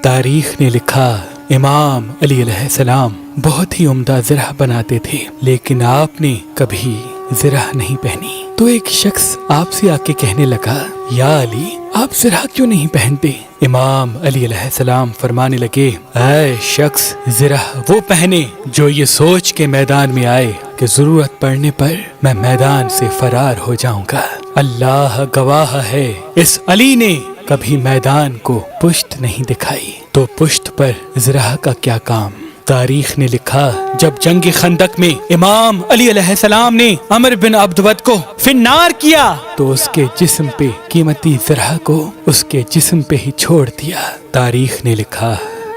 تاریخ نے لکھا امام علی علیہ السلام بہت ہی عمدہ زرہ بناتے تھے، لیکن آپ نے کبھی زرہ نہیں پہنی۔ تو ایک شخص آپ سے آ کے کہنے لگا، یا علی آپ زرہ کیوں نہیں پہنتے؟ امام علی علیہ السلام فرمانے لگے، اے شخص، زرہ وہ پہنے جو یہ سوچ کے میدان میں آئے کہ ضرورت پڑنے پر میں میدان سے فرار ہو جاؤں گا۔ اللہ گواہ ہے، اس علی نے کبھی میدان کو پشت نہیں دکھائی، تو پشت پر زرہ کا کیا کام؟ تاریخ نے لکھا جب جنگ خندق میں امام علی علیہ السلام نے عمر بن عبدود کو فنار کیا تو اس کے جسم پہ قیمتی زرہ کو اس کے جسم پہ ہی چھوڑ دیا۔ تاریخ نے لکھا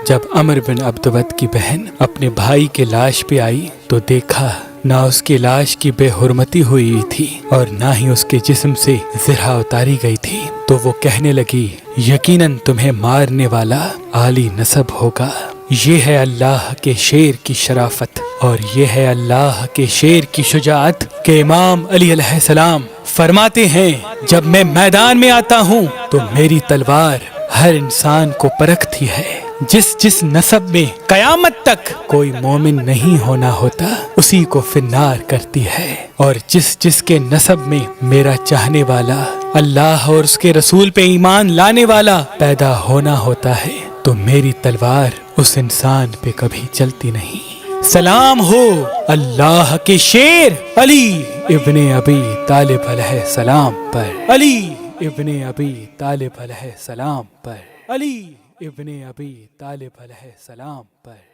جب عمر بن عبدود کی بہن اپنے بھائی کے لاش پہ آئی تو دیکھا نہ اس کی لاش کی بے حرمتی ہوئی تھی اور نہ ہی اس کے جسم سے زرہ اتاری گئی تھی، تو وہ کہنے لگی یقیناً تمہیں مارنے والا عالی نسب ہوگا۔ یہ ہے اللہ کے شیر کی شرافت اور یہ ہے اللہ کے شیر کی شجاعت کہ امام علی علیہ السلام فرماتے ہیں جب میں میدان میں آتا ہوں تو میری تلوار ہر انسان کو پرکھتی ہے۔ جس نسب میں قیامت تک کوئی مومن نہیں ہونا ہوتا اسی کو فنار کرتی ہے، اور جس کے نسب میں میرا چاہنے والا اللہ اور اس کے رسول پہ ایمان لانے والا پیدا ہونا ہوتا ہے تو میری تلوار اس انسان پہ کبھی چلتی نہیں۔ سلام ہو اللہ کے شیر علی ابن ابی طالب علیہ السلام پر، علی ابن ابی طالب علیہ السلام پر، علی ابن ابی طالب علیہ السلام پر۔